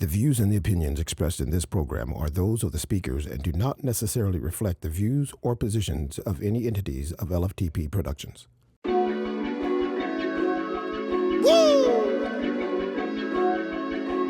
The views and the opinions expressed in this program are those of the speakers and do not necessarily reflect the views or positions of any entities of LFTP Productions. Woo!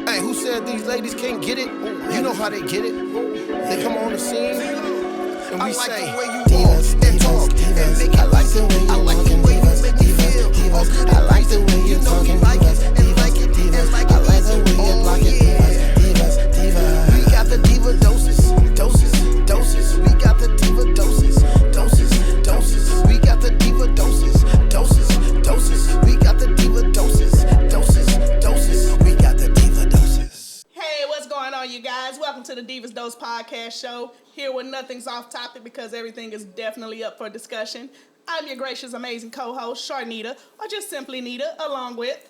Hey, who said these ladies can't get it? You know how they get it. They come on the scene and we say, Divas, and talk and make it. I like the way you walk and Divas, Divas, Divas. I like the way you talk and Divas, Divas, Divas. I like the way you block it, Divas, Divas, Divas. We got the Diva doses, doses, doses. We got the Diva doses, doses, doses. We got the Diva doses, doses, doses. We got the Diva doses, doses, doses. We got the Diva doses. Hey, what's going on, you guys? Welcome to the Divas Dose podcast show. Here where nothing's off topic because everything is definitely up for discussion. I'm your gracious, amazing co-host, Sharnita, or just simply Nita, along with...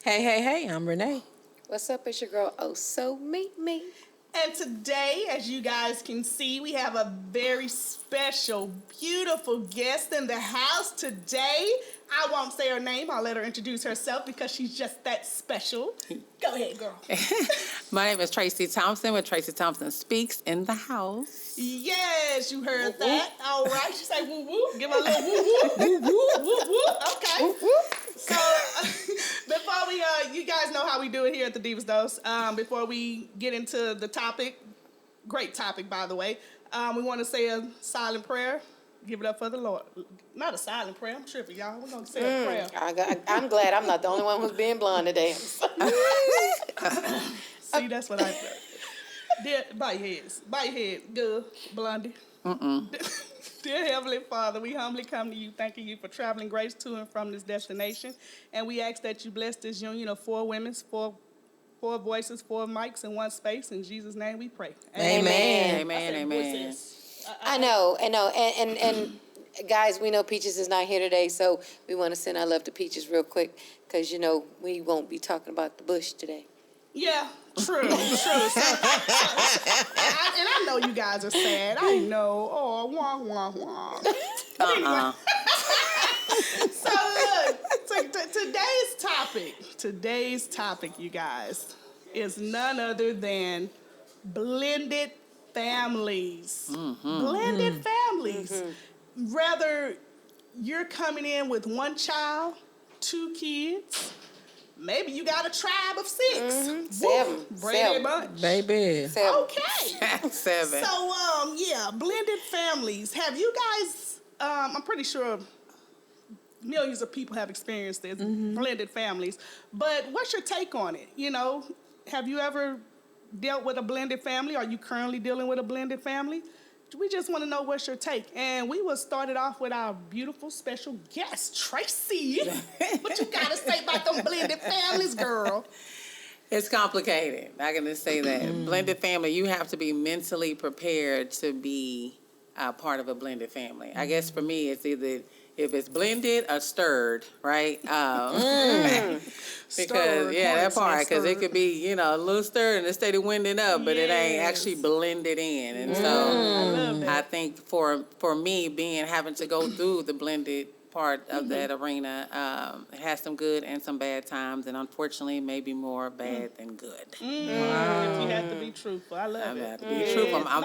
Hey, I'm Renee. What's up? It's your girl, Oh So Me. And today, as you guys can see, we have a very special, beautiful guest in the house today. I won't say her name. I'll let her introduce herself because she's just that special. Go ahead, girl. My name is Tracy Thompson with Tracy Thompson Speaks in the house. Yes, you heard that. All right. She say woo woo. Give her a little woo woo. Woo woo. Woo woo. Okay. Woo woo. So before we, you guys know how we do it here at the Divas Dose. Before we get into the topic, great topic by the way, we want to say a silent prayer. Give it up for the Lord. Not a silent prayer. I'm tripping, y'all. We're going to say a prayer. I'm glad I'm not the only one who's being blonde today. See, that's what I said. Bow your heads. Bow your head. Good, Blondie. Dear Heavenly Father, we humbly come to you, thanking you for traveling grace to and from this destination. And we ask that you bless this union of four women, four voices, four mics in one space. In Jesus' name we pray. Amen. Amen. I know. And guys, we know Peaches is not here today, so we want to send our love to Peaches real quick because, you know, we won't be talking about the bush today. Yeah, true. So, and I know you guys are sad. I know. Oh, wah. Anyway. So look, today's topic, you guys, is none other than blended families. Blended families. Whether you're coming in with one child, 2 kids, maybe you got a tribe of 6. 7. Brady Bunch. Baby. 7. Okay. 7. So, blended families. Have you guys, I'm pretty sure millions of people have experienced this, blended families. But what's your take on it? You know, have you ever dealt with a blended family? Are you currently dealing with a blended family? We just want to know what's your take. And we will start it off with our beautiful special guest, Tracy. What you got to say about them blended families, girl? It's complicated. I can just say that. Blended family, you have to be mentally prepared to be part of a blended family. I guess for me, it's either if it's blended or stirred, right? Because, Stirred, that part, because it stirred. could be, a little stirred and it stayed winding up, but it ain't actually blended in. And so I think for me, having to go through the blended part of that arena, it has some good and some bad times, and unfortunately, maybe more bad than good. If you have to be truthful, I love it. I have to be truthful. I'm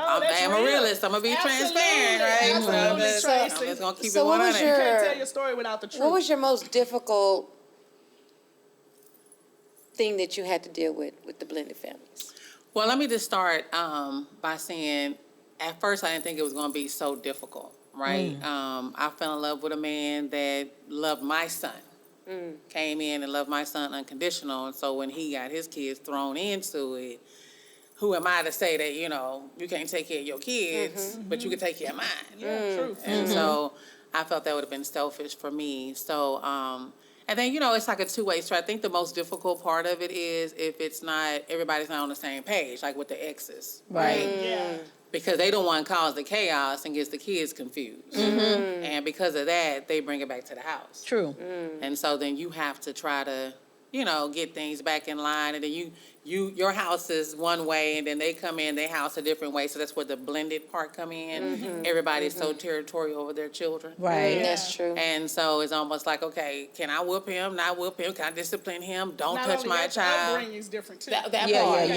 a realist. I'm going to be transparent, right? Absolutely, So Tracy. I'm just going to keep So it what 100. was You can't tell your story without the truth. What was your most difficult thing that you had to deal with the blended families? Well, let me just start by saying, at first, I didn't think it was going to be so difficult, right? I fell in love with a man that loved my son. Came in and loved my son unconditional. And so when he got his kids thrown into it, who am I to say that, you can't take care of your kids, but you can take care of mine? Yeah, truth. And so I felt that would have been selfish for me. So, and then, it's like a two-way street. I think the most difficult part of it is if everybody's not on the same page, like with the exes, right? Yeah. Because they don't want to cause the chaos and gets the kids confused. And because of that, they bring it back to the house. True. And so then you have to try to get things back in line, and then your house is one way, and then they come in, their house a different way. So that's where the blended part come in. Everybody's so territorial over their children. Right. Yeah. That's true. And so it's almost like, okay, can I whoop him? Not whoop him? Can I discipline him? Don't Not touch only my that, the child. upbringing is different too. That Yeah, part.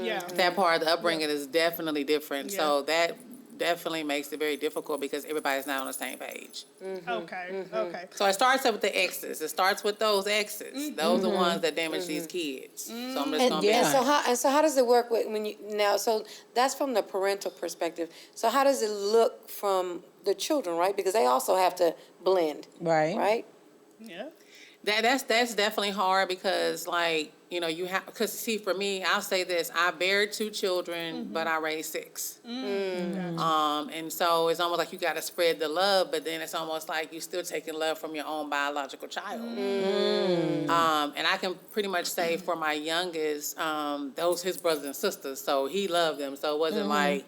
Yeah. That part of the upbringing is definitely different. Yeah. So that definitely makes it very difficult because everybody's not on the same page. Okay. So it starts up with the exes. It starts with those exes. Those are the ones that damage these kids. So I'm just gonna be yeah. honest. So how does it work when you now? So that's from the parental perspective. So how does it look from the children, right? Because they also have to blend, Right. right? Yeah. That's definitely hard because you have, because see, for me, I'll say this: I buried 2 children, but I raised 6. And so it's almost like you got to spread the love, but then it's almost like you still taking love from your own biological child. And I can pretty much say for my youngest, those his brothers and sisters, so he loved them. So it wasn't like,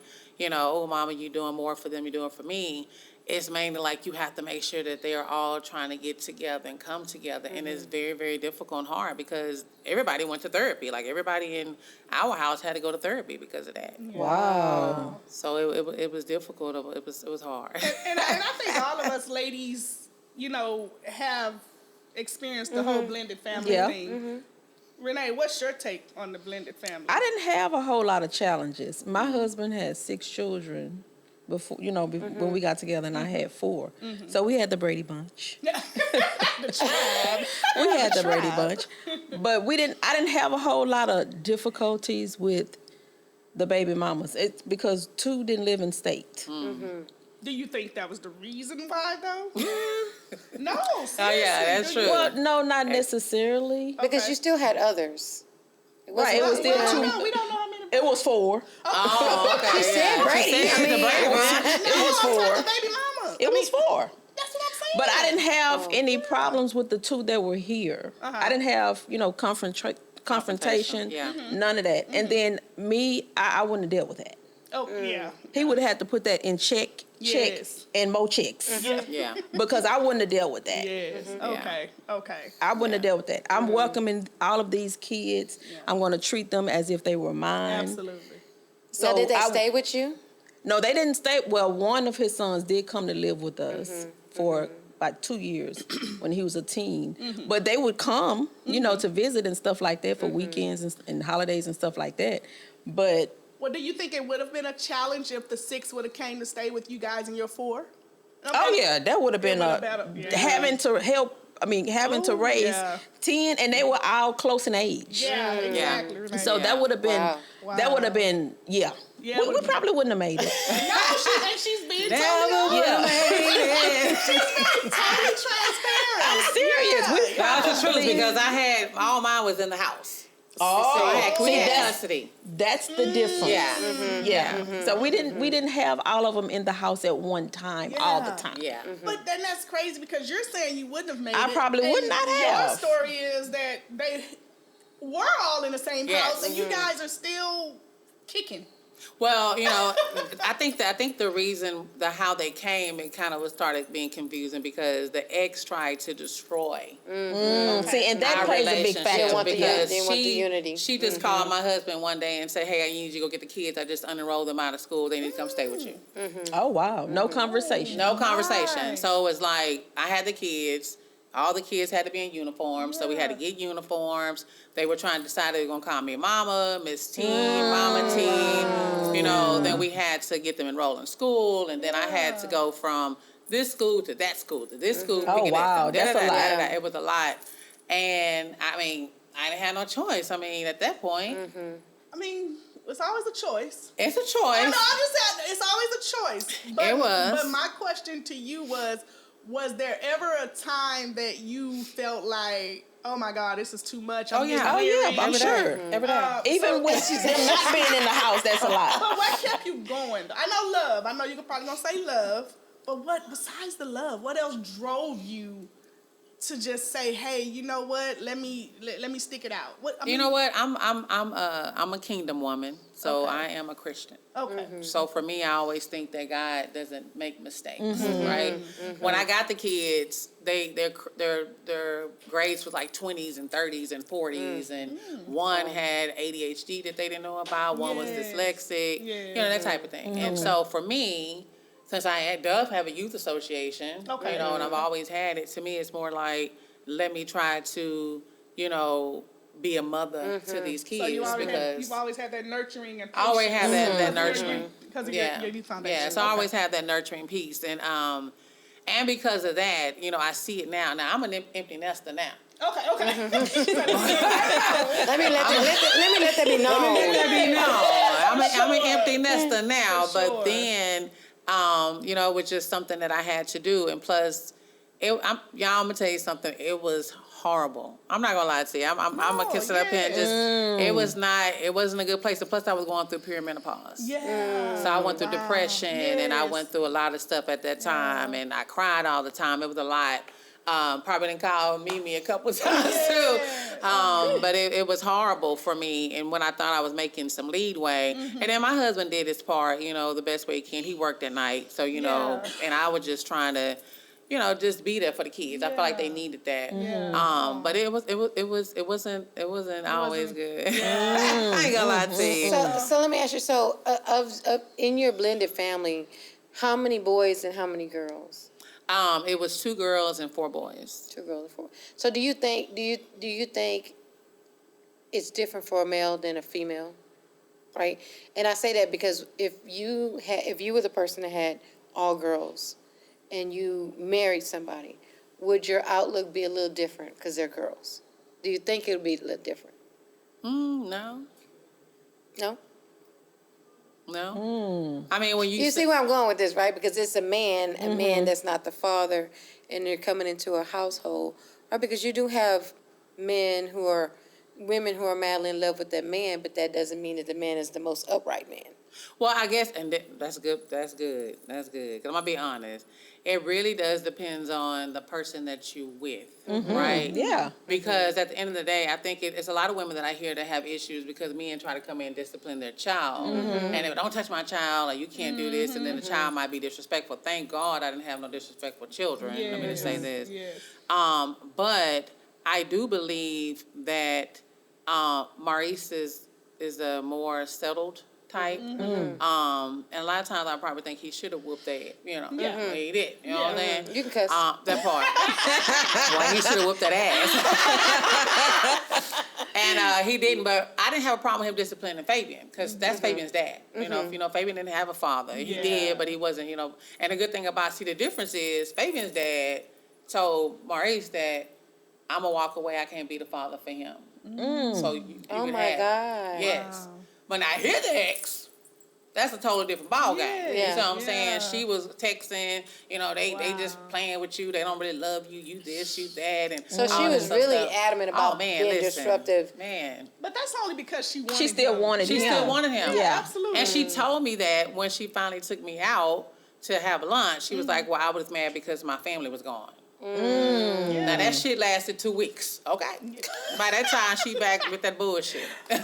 oh, mama, you doing more for them, you're doing for me. It's mainly like you have to make sure that they are all trying to get together and come together. And it's very, very difficult and hard because everybody went to therapy. Like everybody in our house had to go to therapy because of that. Wow. So it was difficult. It was hard. And I think all of us ladies, have experienced the whole blended family Yeah. thing. Renee, what's your take on the blended family? I didn't have a whole lot of challenges. My husband had 6 children before, when we got together, and I had 4. So we had the Brady Bunch. The tribe. We had the Brady tribe. Bunch. But I didn't have a whole lot of difficulties with the baby mamas. It's because 2 didn't live in state. Do you think that was the reason why, though? No, seriously. Oh, yeah, that's Do you- true. Well, no, not necessarily. Because Okay. you still had others. Right, it was still Well, 2. no, we don't know how many. It was 4. Oh, okay. She said Brady. It was 4. Baby mama. It was 4. That's what I'm saying. But I didn't have any problems with the 2 that were here. I didn't have, confrontation, Yeah. none of that. And then me, I wouldn't have dealt with that. Oh, yeah. He would have had to put that in check, Yes. and more checks. Yeah. Because I wouldn't have dealt with that. Yes. Okay. I wouldn't have dealt with that. I'm welcoming all of these kids. I'm going to treat them as if they were mine. Absolutely. So Now, did they I- stay with you? No, they didn't stay. Well, one of his sons did come to live with us for about 2 years when he was a teen. But they would come, to visit and stuff like that for weekends and holidays and stuff like that. But Well, do you think it would have been a challenge if the 6 would have came to stay with you guys and your 4? oh yeah, that would have been would have been a- having to help. Having to raise yeah. 10, and they were all close in age. Yeah, exactly. Renee. So that would have been. Wow. That would have been. Yeah. Yeah, we would've probably wouldn't have made it. No, she's being totally Yeah. totally transparent. I'm serious. Yeah. That's the truth because I had all mine was in the house. Oh, So I had see, clear that's custody. That's the difference. Yeah. Yeah. So we didn't have all of them in the house at one time all the Yeah. time. Yeah. But then that's crazy because you're saying you wouldn't have made it. I probably would and not Your have. story is that they were all in the same Yes. house and you guys are still kicking. Well, I think the reason how they came, it kind of started being confusing because the ex tried to destroy See, and that our plays a big relationship factor. Didn't want the because didn't want the unity. she just called my husband one day and said, "Hey, I need you to go get the kids. I just unenrolled them out of school. They need to come stay with you." Oh wow, no conversation. No conversation. Right. So it was like I had the kids. All the kids had to be in uniform, so we had to get uniforms. They were trying to decide they were going to call me Mama, Miss Teen, Mama Teen. Then we had to get them enrolled in school, and then I had to go from this school to that school to this school. Oh, wow, that's a lot. It was a lot. And, I didn't have no choice. At that point, I mean, it's always a choice. it's a No, choice. I'm just saying it's always a choice. But, It was. But my question to you was there ever a time that you felt like, oh my God, this is too much? Oh, yeah. Oh yeah, I'm Every day. sure. Every day. Even with them not being in the house, that's a lot. But what kept you going? I know love. I know you're probably gonna say love, but what besides the love? What else drove you to just say, hey, you know what? Let me stick it out. You know what? I'm a kingdom woman, so Okay. I am a Christian. Okay. So for me, I always think that God doesn't make mistakes, right? When I got the kids, their grades was like 20s and 30s and 40s, and one had ADHD that they didn't know about, one was dyslexic, you know, that type of thing. And so for me, since I does have a youth association, Okay. you know, and I've always had it, to me it's more like, let me try to, you know, be a mother to these kids, So you've because always had that nurturing and I always have that patience nurturing. because of your youth foundation. Yeah, so I always have that nurturing piece, and because of that, you know, I see it now. Now I'm an empty nester now. Okay. Let me let that be known. I'm an empty nester now, For sure. but then, you know, it was just something that I had to do, and plus, y'all, I'm gonna tell you something. It was horrible. I'm not gonna lie to you. I'm gonna kiss it up here and just. It wasn't a good place. And plus, I was going through perimenopause. Yeah. So I went through depression, and I went through a lot of stuff at that time, and I cried all the time. It was a lot. Probably didn't call me a couple of times too. But it was horrible for me. And when I thought I was making some leadway, and then my husband did his part, you know, the best way he can. He worked at night, so you know, and I was just trying to, you know, just be there for the kids. I felt like they needed that. But it wasn't always good. I ain't gonna lie to you. So let me ask you. So of in your blended family, how many boys and how many girls? It was 2 girls and 4 boys. 2 girls and 4. So do you think it's different for a male than a female, right? And I say that because if you were the person that had all girls, and you married somebody, would your outlook be a little different because they're girls? Do you think it would be a little different? No. No. No. I mean, when you see where I'm going with this, right? Because it's a man that's not the father, and they're coming into a household, right? Because you do have women who are madly in love with that man, but that doesn't mean that the man is the most upright man. Well, I guess, and that's good. Because I'm gonna be honest. It really does depends on the person that you with, right? Yeah. Because at the end of the day, I think it's a lot of women that I hear that have issues because men try to come in and discipline their child, and they don't touch my child, or you can't do this, and then the child might be disrespectful. Thank God I didn't have no disrespectful children. Let me just say this. Yes. But I do believe that Maurice is a more settled type. And a lot of times I probably think he should have whooped that, you know. He did, you know what I'm saying? You can cuss. That part. Well, he should have whooped that ass. And he didn't, but I didn't have a problem with him disciplining Fabian, because that's Fabian's dad. You know, Fabian didn't have a father. He did, but he wasn't, you know. And the good thing the difference is Fabian's dad told Maurice that I'm going to walk away. I can't be the father for him. So you Oh can my have, God. yes. But now his ex, that's a totally different ball game. You know what I'm saying? She was texting, you know, they just playing with you. They don't really love you. You this, you that, and So she was really adamant about being disruptive. Man, But that's only because she wanted She still him. wanted him. she still wanted him. Yeah. Absolutely. And she told me that when she finally took me out to have lunch, she was like, "Well, I was mad because my family was gone." Now that shit lasted 2 weeks. Okay. By that time, she back with that bullshit. That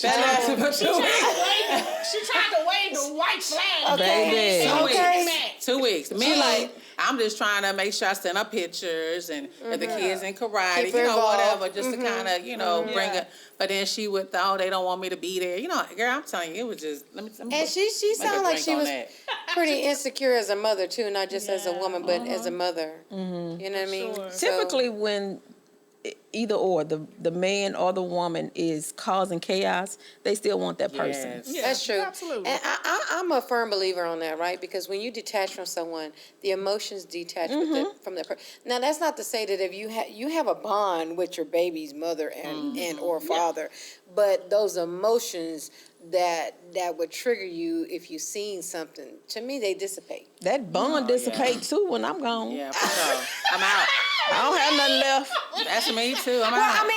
lasted for 2 weeks. She tried to wave the white flag. Baby. 2 Okay. weeks. 2 weeks. Me, like, I'm just trying to make sure I send up pictures and the kids in karate, Keep her you know, involved. whatever, just to kind of, you know, bring it. But then she would, they don't want me to be there. You know, girl, I'm telling you, it was just, let me And she sounded like she was pretty insecure as a mother too, not just as a woman, but as a mother. You know what I mean? Sure. So- Typically, when either or the man or the woman is causing chaos, they still want that person. Yes. Yeah, That's true. Absolutely. And I'm a firm believer on that, right? Because when you detach from someone, the emotions detach from the person. Now, that's not to say that if you have a bond with your baby's mother and or father, but those emotions that would trigger you if you've seen something, to me, they dissipate. That bond dissipates too when I'm gone. Yeah, for sure. I'm out. I don't have nothing left. That's me too. I'm Well, out.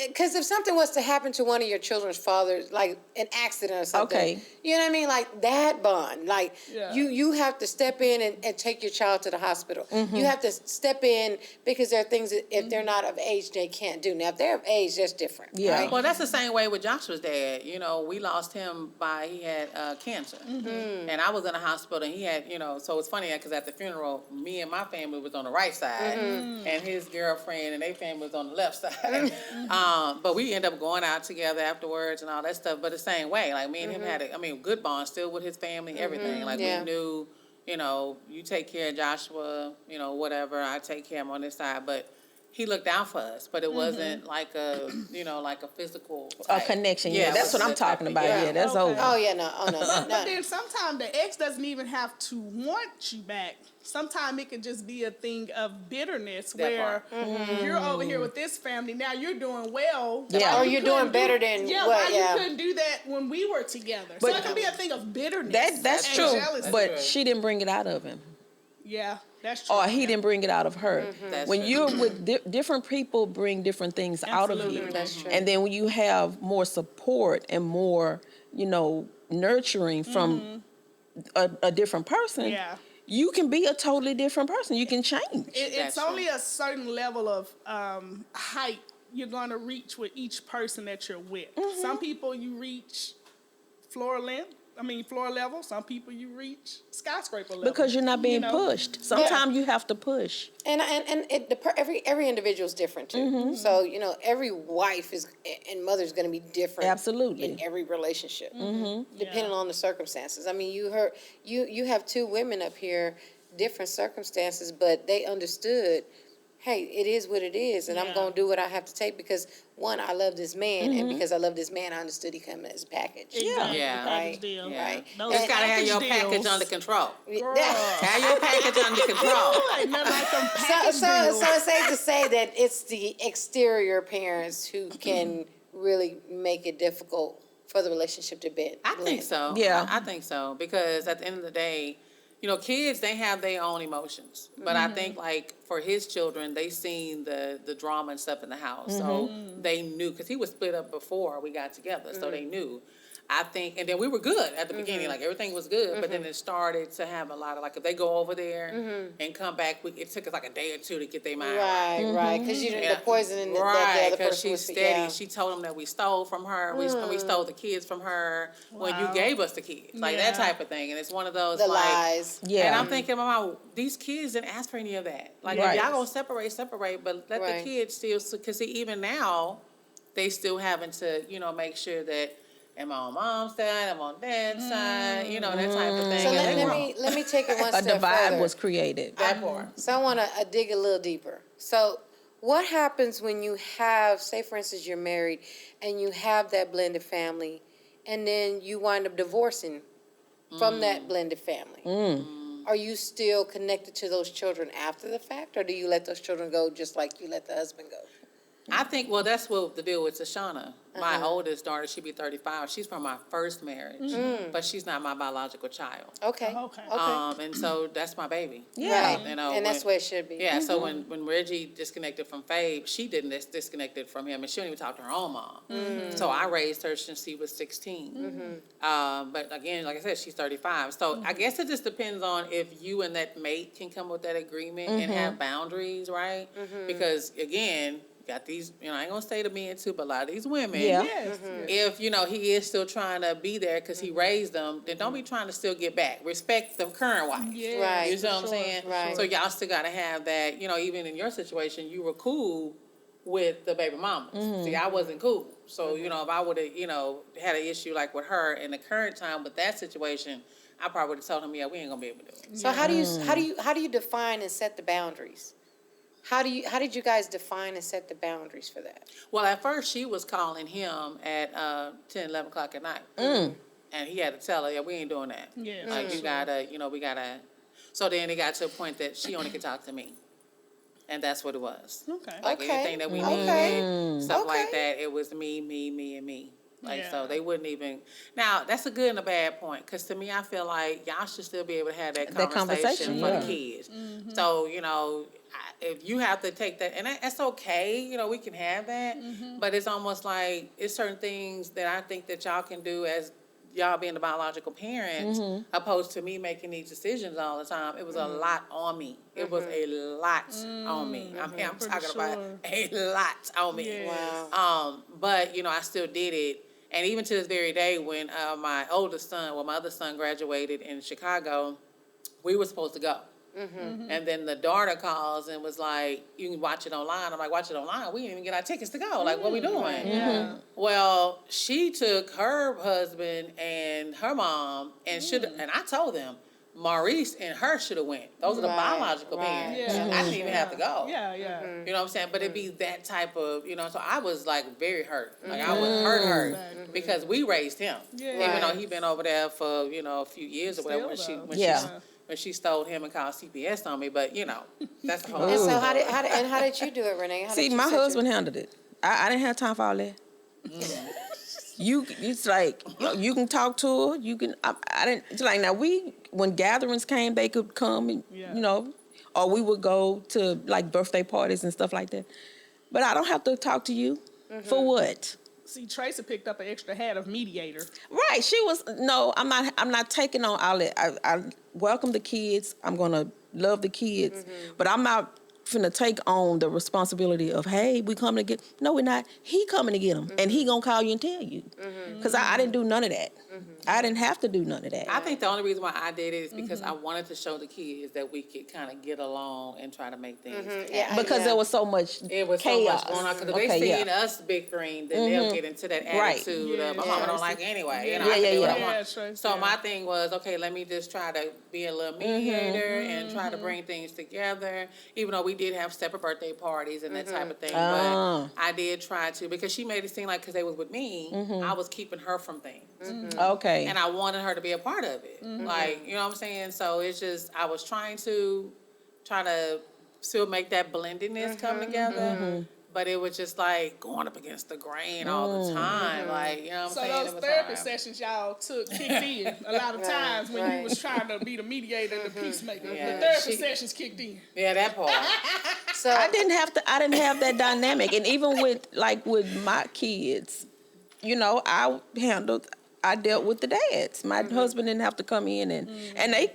because if something was to happen to one of your children's fathers, like an accident or something, Okay. you know what I mean? Like that bond, like Yeah. you have to step in and take your child to the hospital. You have to step in because there are things that if they're not of age, they can't do. Now, if they're of age, that's different. Yeah. Right? Well, that's the same way with Joshua's dad. You know, we lost him he had cancer. And I was in a hospital and he had, so it's funny because at the funeral, me and my family was on the right side and his girlfriend and their family was on the left side. But we ended up going out together afterwards and all that stuff. But the same way, like me and him had a good bond still with his family, everything. Like we knew, you take care of Joshua, whatever, I take care of him on this side. But he looked out for us, but it wasn't like a, like a physical type. A connection. Yeah, Yeah, that's what I'm talking about. Yeah, that's over. Oh yeah, no. But then sometimes the ex doesn't even have to want you back. Sometimes it could just be a thing of bitterness where you're over here with this family, now you're doing well. Yeah. Or you're doing better than what? You couldn't do that when we were together. So it can be a thing of bitterness. That's and true. jealousy. But she didn't bring it out of him. Yeah, that's true. Or he didn't bring it out of her. That's When true. you're with different people, bring different things out of Absolutely. you. That's true. And then when you have more support and more, nurturing from a different person, Yeah. you can be a totally different person. You can change. It's That's only a certain level of height you're going to reach with each person that you're with. Some people you reach floor level. Some people you reach skyscraper level. Because you're not being pushed. Sometimes you have to push. And every individual is different too. So every wife and mother is going to be different. Absolutely. In every relationship, depending on the circumstances. I mean, you have two women up here, different circumstances, but they understood. Hey, it is what it is, and I'm going to do what I have to take because, one, I love this man, and because I love this man, I understood he came as a package. Exactly. Yeah. Package deal. Yeah. Right. Those Just gotta have your package package deals. under control. Girl. Have your package under control. Ain't nothing like them So package deals. it's safe to say that it's the exterior parents who can really make it difficult for the relationship to bend. I think so. Yeah. I think so because at the end of the day, kids, they have their own emotions. But I think, like, for his children, they seen the drama and stuff in the house. So they knew, because he was split up before we got together, so they knew. I think, and then we were good at the beginning, like everything was good, but then it started to have a lot of, like, if they go over there and come back, it took us like a day or two to get their mind right. Right, because you Yeah. the poison that Right, the other because person she's was steady. yeah. She told him that we stole from her. We stole the kids from her when you gave us the kids, like that Yeah. type of thing. And it's one of those The like, lies. Yeah. And I'm thinking, Mama, these kids didn't ask for any of that. Like, Right. if y'all gonna separate, but let Right. the kids still, because even now, they still having to, make sure that. Am I on mom's side? I'm on dad's side. That type of thing. So And they let grown. me take it one A step divide further. was created. That part. So I want to dig a little deeper. So what happens when you have, say for instance, you're married and you have that blended family and then you wind up divorcing from that blended family? Are you still connected to those children after the fact, or do you let those children go just like you let the husband go? I think, well, that's what the deal with Tashana. My oldest daughter, she'll be 35. She's from my first marriage, but she's not my biological child. Okay. Okay. And so that's my baby. Yeah. Right. And that's where it should be. Yeah, so when Reggie disconnected from Fabe, she didn't disconnected from him, and she didn't even talk to her own mom. So I raised her since she was 16. But again, like I said, she's 35. So I guess it just depends on if you and that mate can come with that agreement and have boundaries, right? Because again, got these, I ain't gonna say the men too, but a lot of these women, Yeah. Yes. if, he is still trying to be there because he raised them, then don't be trying to still get back. Respect the current wife. Yeah. Right. You see what I'm saying? Right. So y'all still got to have that, even in your situation, you were cool with the baby mamas. See, I wasn't cool. So, if I would have, had an issue like with her in the current time with that situation, I probably would have told him, yeah, we ain't gonna be able to do it. So how do you define and set the boundaries? How did you guys define and set the boundaries for that? Well, at first she was calling him at 10, 11 o'clock at night. And he had to tell her, yeah, we ain't doing that. Yeah, Like, for you gotta, we gotta. So then it got to a point that she only could talk to me. And that's what it was. Okay. Like Okay. anything that we Okay. needed, stuff like that, it was me, and me. Like, Yeah. so they wouldn't even. Now, that's a good and a bad point, because to me, I feel like y'all should still be able to have that conversation for the kids. So, if you have to take that, and that's okay, we can have that, but it's almost like it's certain things that I think that y'all can do as y'all being the biological parents, opposed to me making these decisions all the time. It was a lot on me. It was a lot on me. I mean, I'm talking about a lot on me. Yes. Wow. But, I still did it. And even to this very day, when my other son graduated in Chicago, we were supposed to go. And then the daughter calls and was like, you can watch it online. I'm like, watch it online? We didn't even get our tickets to go. Like, what we doing? Yeah. Well, she took her husband and her mom and and I told them, Maurice and her should have went. Those are the biological parents. Yeah. I didn't even have to go. Yeah, yeah. You know what I'm saying? But it'd be that type of, so I was like very hurt. Like I was hurt because we raised him. Yeah. Even though he'd been over there for, a few years or whatever when she stole him and called CPS on me. But, that's the whole And so other how did you do it, Renee? How See, did you my set your- husband handled it. I didn't have time for all that. It's like you can talk to her. You can. I didn't. It's like now when gatherings came, they could come and or we would go to like birthday parties and stuff like that. But I don't have to talk to you for what? See, Tracy picked up an extra hat of mediator. Right. She was no. I'm not taking on all that. I welcome the kids. I'm gonna love the kids, but I'm not finna take on the responsibility of, hey, we coming to get. No, we're not. He coming to get them, and he gonna call you and tell you. Because I didn't do none of that. I didn't have to do none of that. I think the only reason why I did it is because I wanted to show the kids that we could kind of get along and try to make things. Because there was so much It was chaos. so much going on. Because if they seen us bickering, then they'll get into that attitude of, my mama don't like it anyway. I can do what I want. Tracy, So my thing was, okay, let me just try to be a little mediator and try to bring things together. Even though we did have separate birthday parties and that type of thing. But I did try to, because she made it seem like because they was with me, I was keeping her from things. Okay. And I wanted her to be a part of it. Like, you know what I'm saying? So it's just, I was trying to still make that blendedness come together. But it was just like going up against the grain all the time. Like, you know what I'm saying? So those therapy sessions y'all kicked in a lot of times when you was trying to be the mediator, the peacemaker. Yeah. The therapy sessions kicked in. Yeah, that part. So I didn't have that dynamic. And even with my kids, I dealt with the dads. My husband didn't have to come in and they,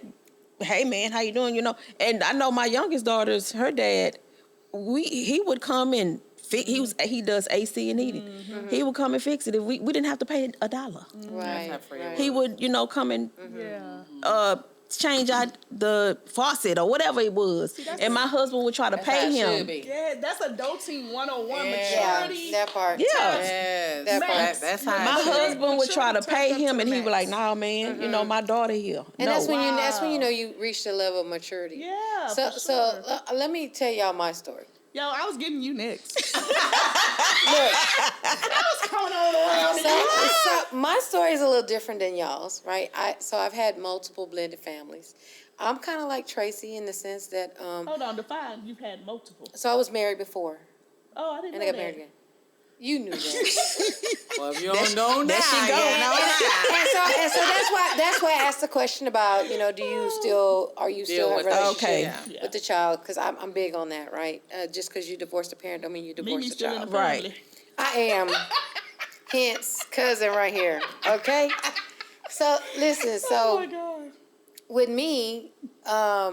hey man, how you doing? And I know my youngest daughter's, her dad, he would come and he does AC and heating. He would come and fix it. If we didn't have to pay $1. right. He would, come and Yeah. change out the faucet or whatever it was. And my husband would try to pay him. Yeah, that's adulting 101 Yeah, maturity. that part. Yeah. Yes. That part. That's how My it should be. husband would try to pay Maturity him, and turns he'd up be to like, the "Nah, man, my daughter here." And no. that's when you know you reached a level of maturity. Yeah, So for sure. let me tell y'all my story. Yo, I was getting you next. Look, I was coming on around. so my story is a little different than y'all's, right? I've had multiple blended families. I'm kind of like Tracy in the sense that Hold on, define. You've had multiple. so I was married before, Oh, I didn't and know I got that. married again. You knew that. Well, if you don't know now, there she go. and so that's why I asked the question about, are you still have a with that. relationship Okay. Yeah. with the child? Because I'm big on that, right? Just because you divorced a parent don't mean you divorced Mimi's a still in child. the family. Right. I am. Hence, cousin right here. Okay? So, listen. Oh my So, God. with me, let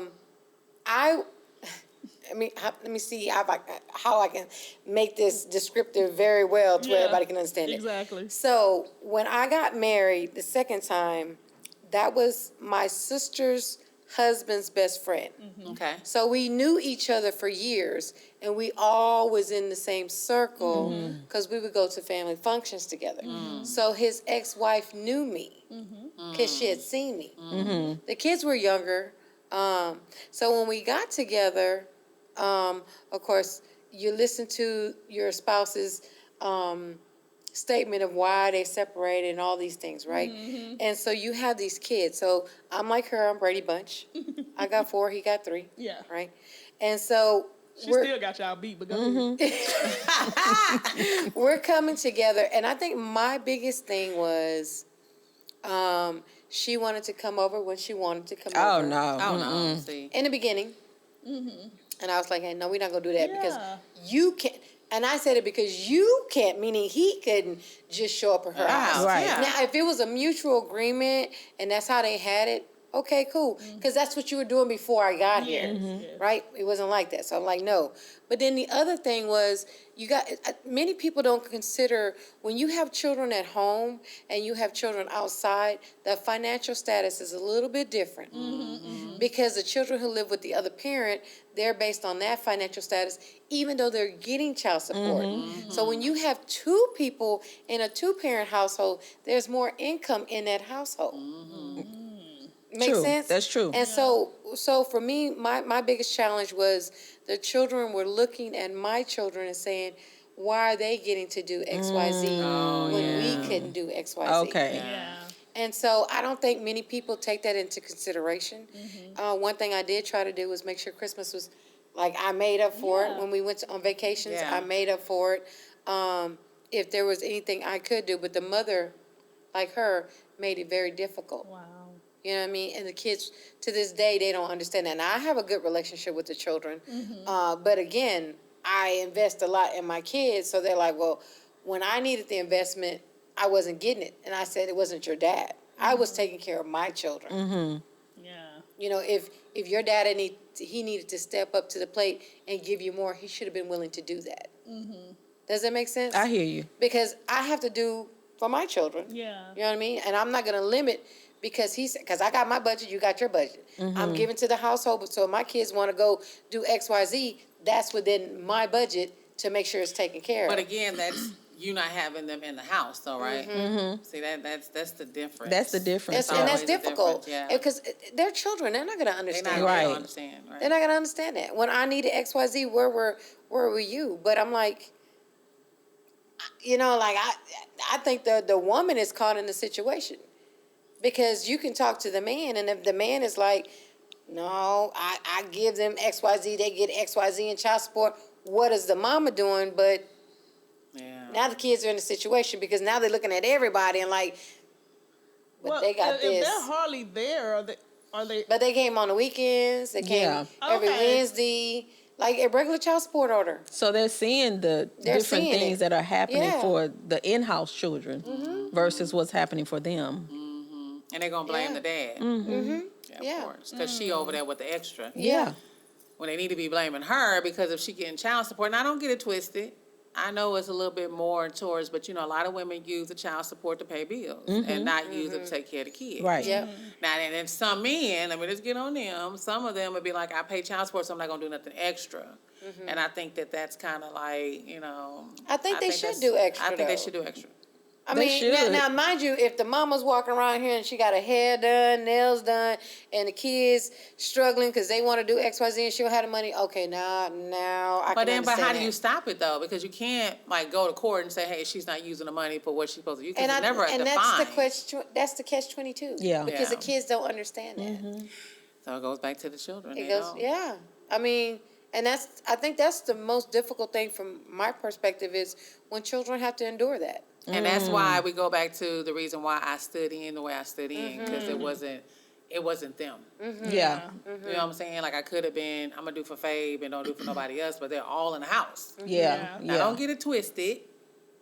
me see how I can make this descriptive very well to where Yeah, everybody can understand it. Exactly. So, when I got married the second time, that was my sister's husband's best friend. Okay. So we knew each other for years, and we all was in the same circle because we would go to family functions together. So his ex-wife knew me because she had seen me. The kids were younger. So when we got together, of course, you listen to your spouse's statement of why they separated and all these things, right? And so you have these kids. So I'm like her, I'm Brady Bunch. I got 4, he got 3. Yeah. Right? And so She still got y'all beat, but go ahead. We're coming together, and I think my biggest thing was, she wanted to come over when she wanted to come over. Oh no. Oh no. See. In the beginning. And I was like, hey, no, we're not going to do that because Yeah. you can't. And I said it because you can't, meaning he couldn't just show up at her house. Right. Yeah. Now, if it was a mutual agreement and that's how they had it, okay, cool. Because that's what you were doing before I got here, right? It wasn't like that. So I'm like, no. But then the other thing was, many people don't consider when you have children at home and you have children outside, the financial status is a little bit different. Because the children who live with the other parent, they're based on that financial status, even though they're getting child support. So when you have two people in a two-parent household, there's more income in that household. Makes True. sense? That's true. And so for me, my biggest challenge was the children were looking at my children and saying, why are they getting to do XYZ when we couldn't do XYZ? Okay. Yeah. And so I don't think many people take that into consideration. One thing I did try to do was make sure Christmas was, like, I made up for it when we went on vacations. Yeah. I made up for it. If there was anything I could do, but the mother, like her, made it very difficult. Wow. You know what I mean? And the kids, to this day, they don't understand that. Now, I have a good relationship with the children. But again, I invest a lot in my kids. So they're like, well, when I needed the investment, I wasn't getting it. And I said, it wasn't your dad. I was taking care of my children. Yeah. You know, if your dad he needed to step up to the plate and give you more, he should have been willing to do that. Does that make sense? I hear you. Because I have to do for my children. Yeah. You know what I mean? And I'm not going to limit because I got my budget, you got your budget. I'm giving to the household, but so if my kids want to go do XYZ, that's within my budget to make sure it's taken care of. But again, that's you not having them in the house, though, right? See, that's the difference. That's the difference. And that's always the difficult. difference, yeah. Because they're children. They're not going to They understand. not Right. gonna understand, right? They're not going to understand that. When I needed XYZ, where were you? But I'm like, you know, like I think the woman is caught in the situation. Because you can talk to the man, and if the man is like, no, I give them XYZ, they get XYZ in child support, what is the mama doing? But now the kids are in a situation because now they're looking at everybody and like, but they got if this. they're hardly there, are they? But they came on the weekends, they came Yeah. every Okay. Wednesday, like a regular child support order. So they're seeing the different seeing things it. that are happening Yeah. for the in-house children versus what's happening for them. And they're going to blame Yeah. the dad. Yeah. Of course. Because she over there with the extra. Yeah. When they need to be blaming her because if she getting child support. And I don't get it twisted. I know it's a little bit more towards, but, you know, a lot of women use the child support to pay bills and not use it to take care of the kids. Right. Yep. Now, and then some men, let me just get on them, some of them would be like, I pay child support, so I'm not going to do nothing extra. And I think that's kind of like, you know. I think they should that's- do extra, I think they though. should do extra. I They mean, should. now mind you, if the mama's walking around here and she got her hair done, nails done, and the kids struggling because they want to do XYZ and she don't have the money, okay, now I But can then, understand how do that. you stop it though? Because you can't like go to court and say, "Hey, she's not using the money for what she's supposed to use." Because it's never and defined. that's the question. That's the catch-22. Yeah. Because the Yeah. kids don't understand that. So it goes back to the children. It they goes, don't. yeah. I mean, and I think that's the most difficult thing from my perspective is when children have to endure that. And that's why we go back to the reason why I stood in the way I stood in because it wasn't them. Yeah. You know what I'm saying? Like I could have been, I'm gonna do for Fabe and don't do for nobody else, but they're all in the house. Yeah. Now don't get it twisted.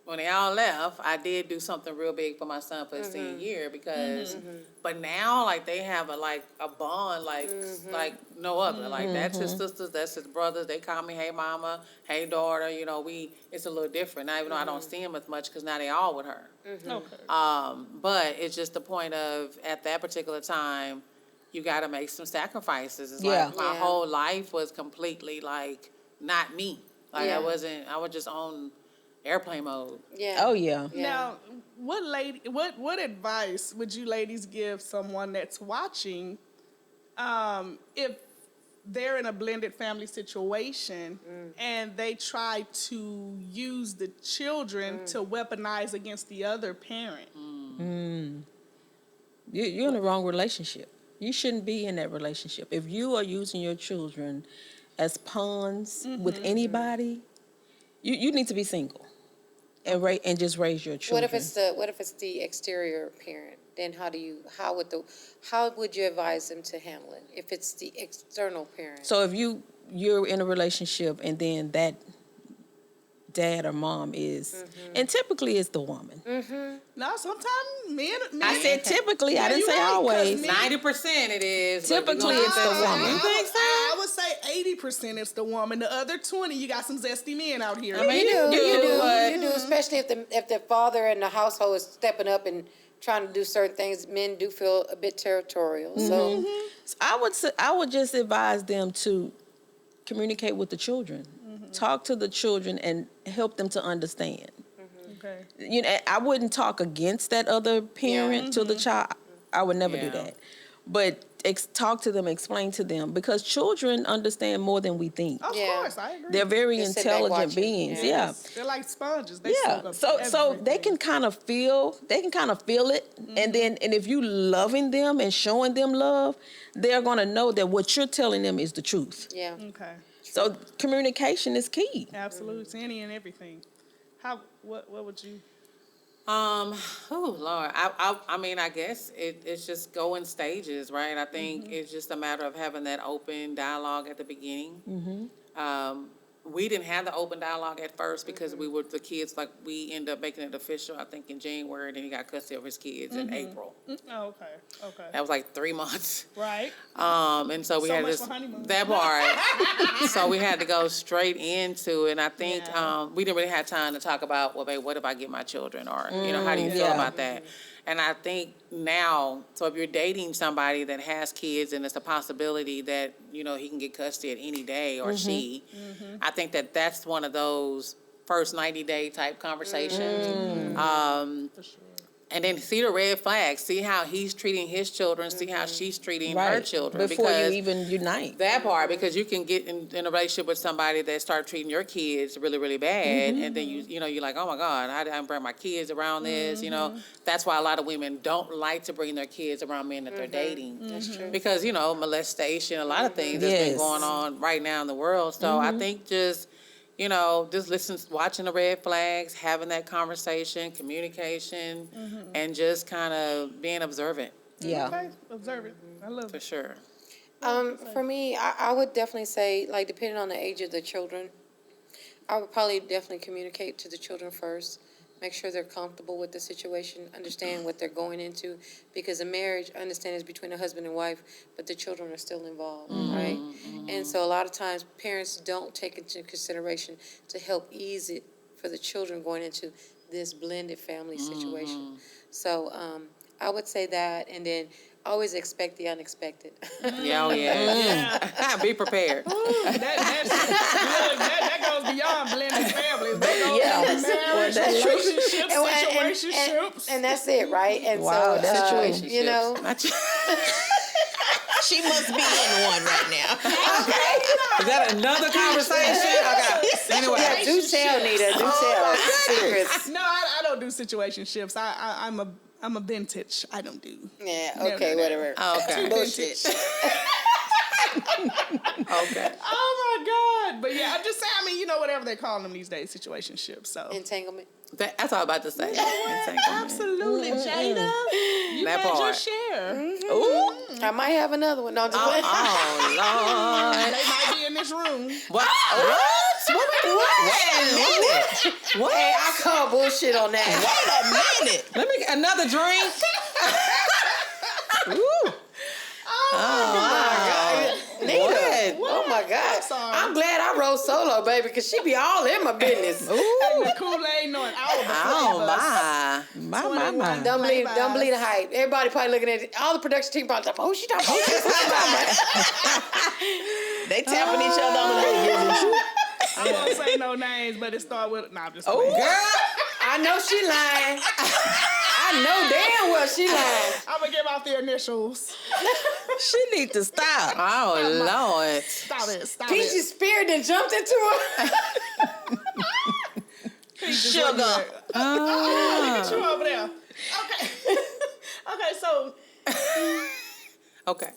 When they all left, I did do something real big for my son for his senior year because, but now like they have a bond like no other. Like that's his sisters, that's his brothers. They call me, hey mama, hey daughter. You know it's a little different. Now even though I don't see them as much because now they all with her. Okay. But it's just the point of at that particular time, you got to make some sacrifices. It's Yeah. like my Yeah. whole life was completely like not me. Like Yeah. I was just on airplane mode. Yeah. Oh, yeah. Yeah. Now, what advice would you ladies give someone that's watching if they're in a blended family situation and they try to use the children to weaponize against the other parent? You're in the wrong relationship. You shouldn't be in that relationship. If you are using your children as pawns with anybody, you need to be single and just raise your children. What if it's the exterior parent? Then how would you advise them to handle it if it's the external parent? So if you're in a relationship and then that dad or mom is, and typically it's the woman. No, sometimes men. I said typically. Yeah, I didn't you're say right, 'cause always. men- 90% it is. but Typically, we gonna it's say the something. woman. You think so? I would say 80% it's the woman. The other 20, you got some zesty men out here. I mean, You do, especially if the father in the household is stepping up and trying to do certain things. Men do feel a bit territorial. So I would just advise them to communicate with the children, talk to the children, and help them to understand. Okay. You know, I wouldn't talk against that other parent to the child. I would never do that. But talk to them, explain to them, because children understand more than we think. Of course, I agree. They're very Just sit back intelligent watching. beings. Yeah. Yeah. They're like sponges. They Yeah. soak up So they everything. can kind of feel it, and if you loving them and showing them love, they're gonna know that what you're telling them is the truth. yeah. Okay. So communication is key. Absolutely. It's any and everything. What would you? Oh Lord, I mean, I guess it's just go in stages, right? I think it's just a matter of having that open dialogue at the beginning. We didn't have the open dialogue at first because the kids, like, we ended up making it official, I think, in January, and then he got custody of his kids in April. Oh, okay. That was like 3 months. Right. And so we So had much this, for honeymoon. that part. So we had to go straight into it. And I think we didn't really have time to talk about, well, babe, what if I get my children? Or, how do you feel about that? And I think now, so if you're dating somebody that has kids and it's a possibility that, he can get custody at any day or she, I think that's one of those first 90-day type conversations. For sure. And then see the red flags, see how he's treating his children, see how she's treating her children. Before because you even unite. that part, because you can get in a relationship with somebody that start treating your kids really, really bad, and then you're like, oh my God, I didn't bring my kids around this. That's why a lot of women don't like to bring their kids around men that they're dating. That's true. Because molestation, a lot of things that's been going on right now in the world. So I think just watching the red flags, having that conversation, communication, and just kind of being observant. Yeah. Okay. Observe it. I love For it. sure. For me, I would definitely say, like, depending on the age of the children, I would probably definitely communicate to the children first, make sure they're comfortable with the situation, understand what they're going into, because a marriage, I understand, is between a husband and wife, but the children are still involved, right? And so a lot of times parents don't take into consideration to help ease it for the children going into this blended family situation. So I would say that, and then always expect the unexpected. Yeah. Be prepared. That goes beyond blended families. That goes beyond marriage, That's true. relationships, situationships. And that's it, right? And Wow, so, that's true. She must be in one right now. Is that another conversation? Okay. Anyway. Yeah, do tell, Nita. Do tell. Secrets. No, I don't do situationships. I'm a vintage. I don't do. Yeah, okay, whatever. Oh, okay. Bullshit. Okay. Oh my God! But yeah, I'm just saying. I mean, whatever they're calling them these days, situationships. So Entanglement. That's all I'm about to say. absolutely, Jada. You That had your part. share. Ooh, I might have another one. No, I'm just Oh, Lord. They might be in this room. What? What? Hey, I call bullshit on that. Wait a minute. Let me get another drink. Ooh. Nita. Oh my God. sorry. I'm glad I rode solo, baby, because she be all in my business. And the Kool-Aid knowing all the Oh, flavors. my. My. Don't believe the hype. Everybody probably looking at it. All the production team probably talking, she talking about this. They tapping each other on the leg. I won't say no names, but it started with. Nah, I'm just. Oh, Girl. I know she lying. I know damn well she lying. I'm gonna give out the initials. She need to stop. Oh, Lord. Stop it. Stop Peach's spirit then jumped into her. it. Sugar. Look at you over there. Okay. Okay. So. Okay.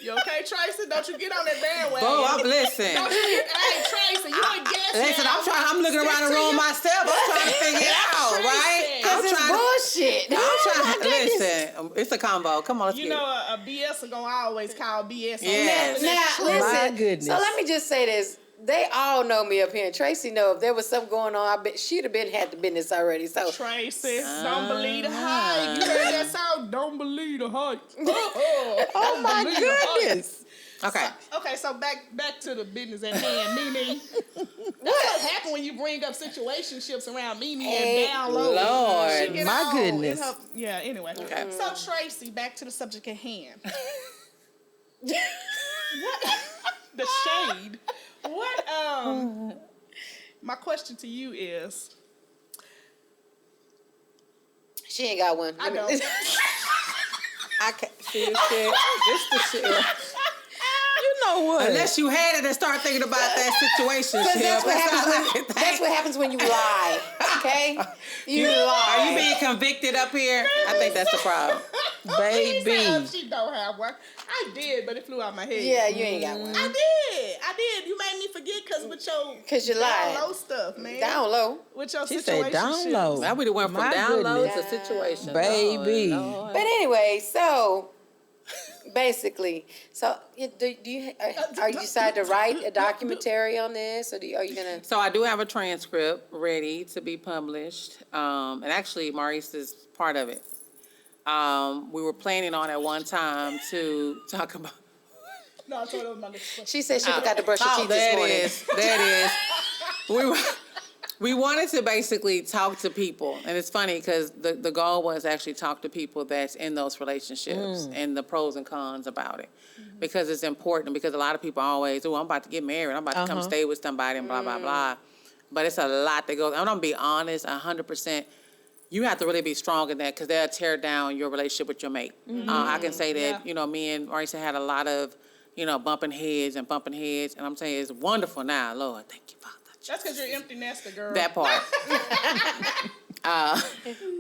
You okay, Tracy? Don't you get on that bandwagon. Oh, I'm listening. Don't you get, hey, Tracy, you ain't guessing. Listen, I'm looking around the room myself. I'm trying to figure it out, right? Because it's bullshit. I'm trying to listen. It's a combo. Come on, let's You get know, it. a BS are gonna always call BS. Yes. Now, listen. My goodness. So let me just say this. They all know me up here, and Tracy know if there was something going on, I bet she'd have had the business already. So Tracy, don't believe the hype. You heard that song? Don't believe the hype. Oh my goodness. Okay. Okay, so back to the business at hand, Mimi. That's what happened when you bring up situationships around Mimi and down low. Lord, She get my all goodness. in her- yeah, anyway. Okay. So, Tracy, back to the subject at hand. What? The shade. What, my question to you is... she ain't got one. I don't. I can't see this shit. This the shit. You know what? Unless you had it and start thinking about that situation. Because that's what happens when you lie, okay? You lie. Are you being convicted up here? I think that's the problem. Baby. She don't have one. I did, but it flew out my head. Yeah, you ain't got one. I did. You made me forget because you lied. down low stuff, man. Down low. With your She situation. said down low. Now we done went from My down low goodness. to situation. Baby. Lord. But anyway, so basically, so do you are you decided to write a documentary on this, or are you gonna? So I do have a transcript ready to be published, and actually Maurice is part of it. We were planning on at one time to talk about. No, I told her my next question. She said she forgot to brush her teeth this There morning. it is. There it is. We wanted to basically talk to people, and it's funny because the goal was actually talk to people that's in those relationships and the pros and cons about it, because it's important. Because a lot of people always, I'm about to get married, I'm about to come stay with somebody, and blah blah blah. But it's a lot that goes. I'm gonna be honest, 100%. You have to really be strong in that because they'll tear down your relationship with your mate. I can say that, me and Marisa had a lot of, bumping heads, and I'm saying it's wonderful now. Lord, thank you, Father. That's because you're empty nester, girl. That part.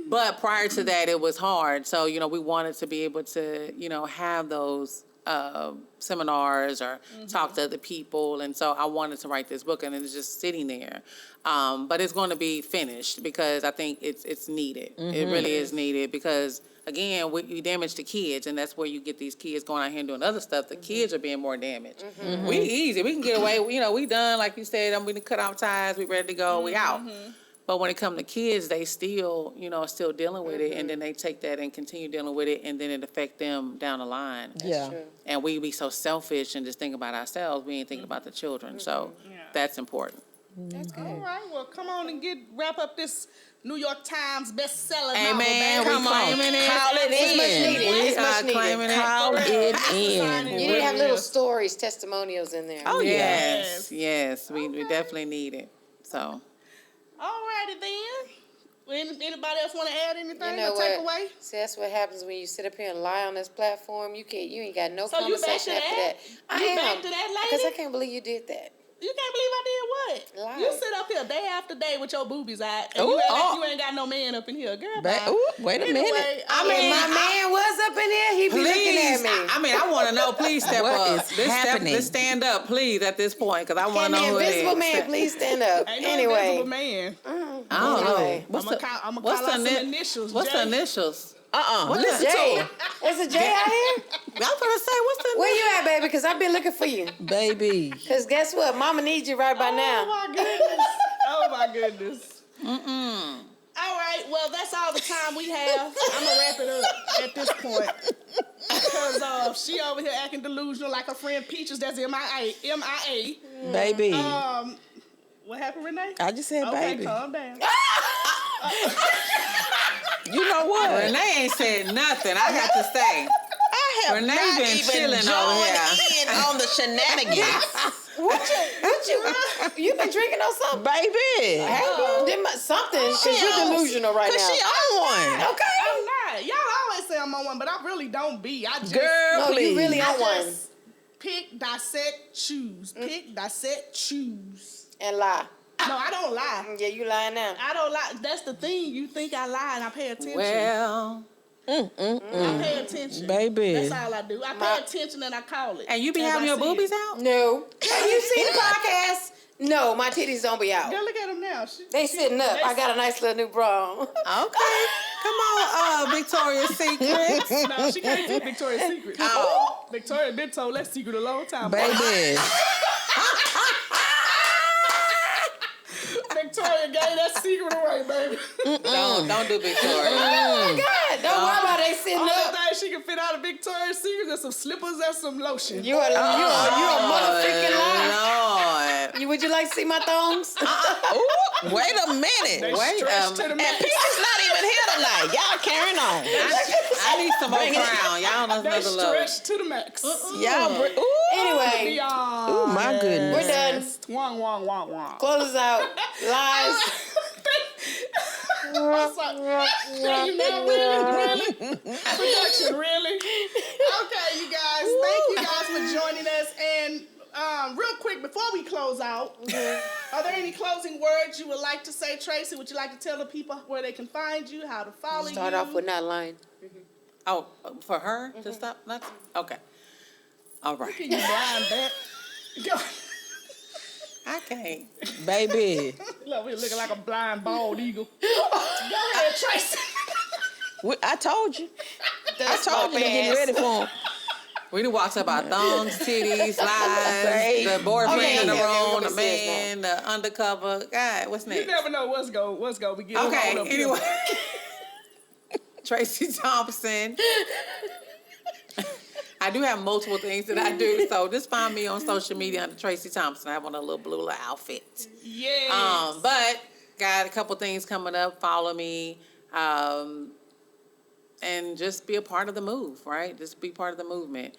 But prior to that, it was hard. So, we wanted to be able to, have those seminars or talk to other people. And so I wanted to write this book, and it's just sitting there. But it's going to be finished because I think it's needed. It really is needed because, again, we damage the kids, and that's where you get these kids going out here and doing other stuff. The kids are being more damaged. We easy. We can get away. We done, like you said, we done cut off ties. We ready to go. We out. But when it comes to kids, they still, still dealing with it, and then they take that and continue dealing with it, and then it affect them down the line. Yeah. And we be so selfish and just think about ourselves. We ain't thinking about the children. So that's important. That's good. All right, well, come on and wrap up this New York Times bestseller Hey, novel, man, baby. we claiming it. Call it It's much in. needed. We It's much are needed. claiming it. Call it Sign in. You need to have little stories, testimonials in there. Oh, yeah. Yes. We definitely need it. So. All righty then. Anybody else want to add anything You know or take what? away? See, that's what happens when you sit up here and lie on this platform. You ain't got no So you back conversation to after that? that. You I am. back to that, lady? Because I can't believe you did that. You can't believe I did what? Lie. You sit up here day after day with your boobies out, and Ooh, you act like you ain't got no man up in here. Girl, bye. Wait a Anyway, minute. I If mean, my man was up in here, he'd be looking at me. I want to know. Please step What up. is happening? Let's stand up, please, at this point, because I want Can to know the who it is. invisible man please stand up? ain't no Anyway. invisible man. I don't know. Anyway. What's I'ma the call out some initials. What's J. the initials? Listen to Jay. her. There's a J out here? I was going to say, what's the Where you at, baby? Because I've been looking for you. Baby. Because guess what? Mama needs you right by now. Oh my goodness. Oh my goodness. All right, well, that's all the time we have. I'm going to wrap it up at this point. Because she over here acting delusional like her friend Peaches, that's MIA. Baby. What happened, Renee? I just said Okay, baby. calm down. You know what? Renee ain't said nothing. I got to say. I have Renee not been even chilling over here. joined in on the shenanigans. You been drinking or something? Baby. Something, because you're delusional right Cause now. she on one. Okay. I'm not. Y'all always say I'm on one, but I really don't be. I just... Girl, No, please. you really on one. just pick, dissect, choose. Pick, dissect, choose. And lie. No, I don't lie. Yeah, you lying now. I don't lie. That's the thing. You think I lie and I pay attention. Well, I pay attention. Baby. That's all I do. I pay attention and I call it. And you be having your boobies out? No. Have you seen the podcast? No, my titties don't be out. Girl, look at them now. They sitting up. I got a nice little new bra on. Okay. Come on, Victoria's Secret. No, she can't do Victoria's Secret. Oh. Victoria been told that secret a long time ago. Baby. Victoria gave that secret away, baby. Don't do Victoria. Oh, my God. Don't worry about they sitting Only up. thing she can fit out of Victoria's Secret is some slippers and some lotion. You a motherfucking liar. Lord. Would you like to see my thongs? Ooh, wait a minute. They Wait stretch to the And max. Peter's not even here tonight. Y'all carrying on. I need some more crown. Y'all know They another love. stretch to the max. Y'all ooh. Anyway, Beyond. Oh, my goodness. we're done. Wong, wong, wong, wong. Close us out. Lies. You know, really? Production, really? Okay, you guys. Thank you guys for joining us. And real quick, before we close out, are there any closing words you would like to say, Tracy? Would you like to tell the people where they can find you, how to follow you? Start off with not lying. Oh, for her to stop? Okay. All right. You blind bat. Go. I can't. Baby. Look, we're looking like a blind bald eagle. Go ahead, Tracy. I told you. I told you to get ready for him. We done walked about thongs, titties, lies, the boyfriend in the room, the man, the undercover. God, what's next? You never know what's going to be getting Okay, on up here. anyway. Tracy Thompson. I do have multiple things that I do, so just find me on social media under Tracy Thompson. I have on a little blue little outfit. Yes. But got a couple things coming up. Follow me, and just be a part of the move, right? Just be part of the movement.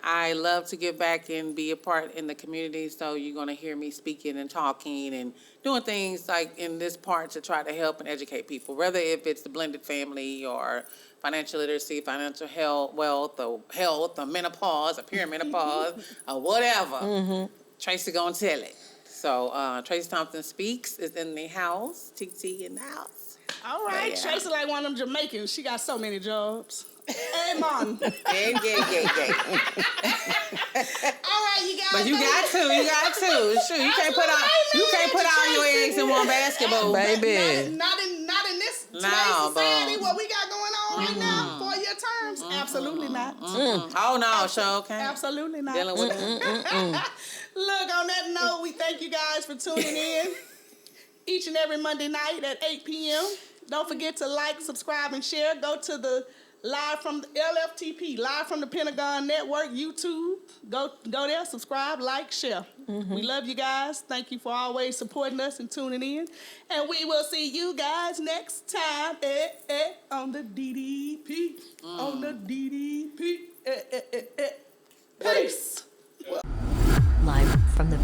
I love to give back and be a part in the community, so you're going to hear me speaking and talking and doing things like in this part to try to help and educate people, whether if it's the blended family or financial literacy, financial health, wealth, or menopause, or perimenopause, or whatever. Tracy gonna tell it. So Tracy Thompson Speaks is in the house. TT in the house. All right, Yeah. Tracy like one of them Jamaicans. She got so many jobs. Amen. Yeah. All right, you guys. But you got to. Shoot, you can't put all your eggs in one basket, boo. Baby. Not in this today's No, society. boo. What we got going on right now, 4-year terms. Absolutely not. Oh no, sure, okay. Absolutely not. Dealing with Look, on that note, we thank you guys for tuning in each and every Monday night at 8 p.m. Don't forget to like, subscribe, and share. Go to the live from the LFTP, live from the Pentagon Network, YouTube. Go there, subscribe, like, share. We love you guys. Thank you for always supporting us and tuning in. And we will see you guys next time on the DDP. On the DDP. Peace. Live from the